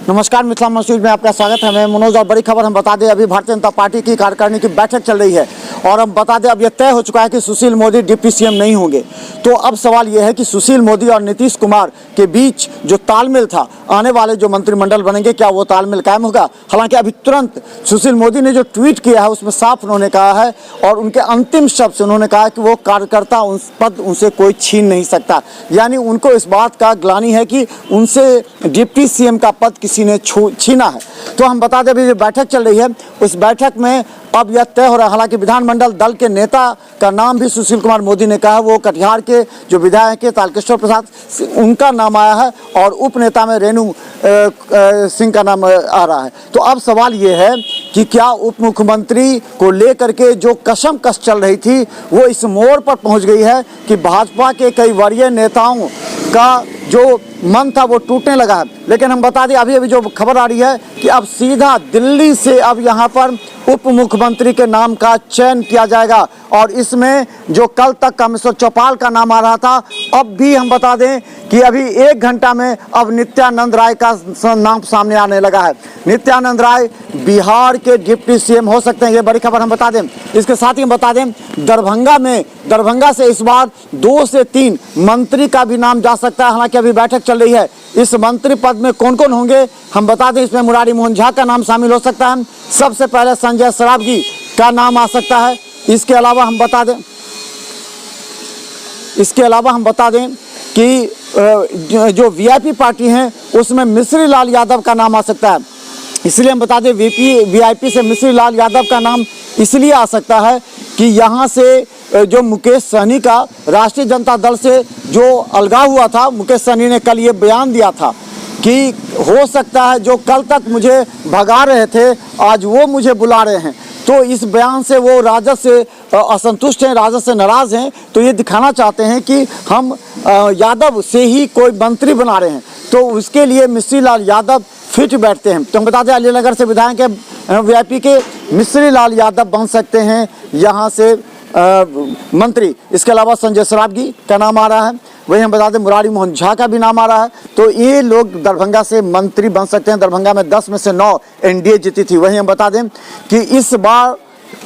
नमस्कार, मिथिला मंच में आपका स्वागत है। मैं मनोज और बड़ी खबर हम बता दें, अभी भारतीय जनता पार्टी की कार्यकारिणी की बैठक चल रही है और हम बता दें अब यह तय हो चुका है कि सुशील मोदी डिप्टी सीएम नहीं होंगे। तो अब सवाल यह है कि सुशील मोदी और नीतीश कुमार के बीच जो तालमेल था, आने वाले जो मंत्रिमंडल बनेंगे, क्या वो तालमेल कायम होगा? हालांकि अभी तुरंत सुशील मोदी ने जो ट्वीट किया है उसमें साफ उन्होंने कहा है और उनके अंतिम शब्द से उन्होंने कहा कि वो कार्यकर्ता पद उनसे कोई छीन नहीं सकता। यानी उनको इस बात का ग्लानि है कि उनसे डिप्टी सीएम का पद किसी ने छीना है। तो हम बता दें अभी जो बैठक चल रही है उस बैठक में अब यह तय हो रहा है। हालांकि विधानमंडल दल के नेता का नाम भी सुशील कुमार मोदी ने कहा, वो कटिहार के जो विधायक है तारकेश्वर प्रसाद, उनका नाम आया है और उप नेता में रेणु सिंह का नाम आ रहा है। तो अब सवाल ये है कि क्या उप मुख्यमंत्री को लेकर के जो कशमकश चल रही थी वो इस मोड़ पर पहुंच गई है कि भाजपा के कई वरीय नेताओं का जो मन था वो टूटने लगा है। लेकिन हम बता दें अभी जो खबर आ रही है कि अब सीधा दिल्ली से अब यहाँ पर उप मुख्यमंत्री के नाम का चयन किया जाएगा और इसमें जो कल तक कामेश्वर चौपाल का नाम आ रहा था, अब भी हम बता दें कि अभी 1 घंटा में अब नित्यानंद राय का नाम सामने आने लगा है। नित्यानंद राय बिहार के डिप्टी सीएम हो सकते हैं, ये बड़ी खबर हम बता दें। इसके साथ ही हम बता दें दरभंगा से इस बार 2 से 3 मंत्री का भी नाम जा सकता है। हालांकि अभी बैठक चल रही है, इस मंत्री पद में कौन कौन होंगे हम बता दें। इसमें मुरारी मोहन झा का नाम शामिल हो सकता है, सबसे पहले संजय सरावगी का नाम आ सकता है। इसके अलावा हम बता दें कि जो वीआईपी पार्टी हैं उसमें मिश्री लाल यादव का नाम आ सकता है। इसलिए हम बता दें वीआईपी से मिश्री लाल यादव का नाम इसलिए आ सकता है कि यहाँ से जो मुकेश सहनी का राष्ट्रीय जनता दल से जो अलगाव हुआ था, मुकेश सहनी ने कल ये बयान दिया था कि हो सकता है जो कल तक मुझे भगा रहे थे आज वो मुझे बुला रहे हैं। तो इस बयान से वो राजद से असंतुष्ट हैं, राजद से नाराज हैं। तो ये दिखाना चाहते हैं कि हम यादव से ही कोई मंत्री बना रहे हैं, तो उसके लिए मिश्री लाल यादव फिट बैठते हैं। तो हम बता दें अलीनगर से विधायक के वीआईपी के मिश्री लाल यादव बन सकते हैं यहाँ से मंत्री। इसके अलावा संजय सरावगी का नाम आ रहा है, वही हम बता दें मुरारी मोहन झा का भी नाम आ रहा है। तो ये लोग दरभंगा से मंत्री बन सकते हैं। दरभंगा में 10 में से 9 एनडीए जीती थी। वहीं हम बता दें कि इस बार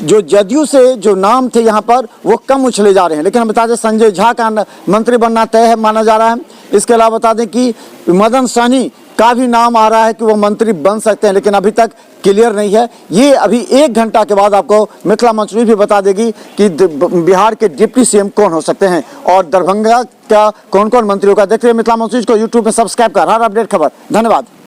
जो जदयू से जो नाम थे यहाँ पर वो कम उछले जा रहे हैं, लेकिन हम बता दें संजय झा का मंत्री बनना तय है माना जा रहा है। इसके अलावा बता दें कि मदन सहनी का भी नाम आ रहा है कि वो मंत्री बन सकते हैं, लेकिन अभी तक क्लियर नहीं है। ये अभी 1 घंटा के बाद आपको मिथिला मंच भी बता देगी कि बिहार के डिप्टी सीएम कौन हो सकते हैं और दरभंगा का कौन कौन मंत्री होगा। देखते हैं मिथिला मंच को यूट्यूब में सब्सक्राइब कर हर अपडेट खबर। धन्यवाद।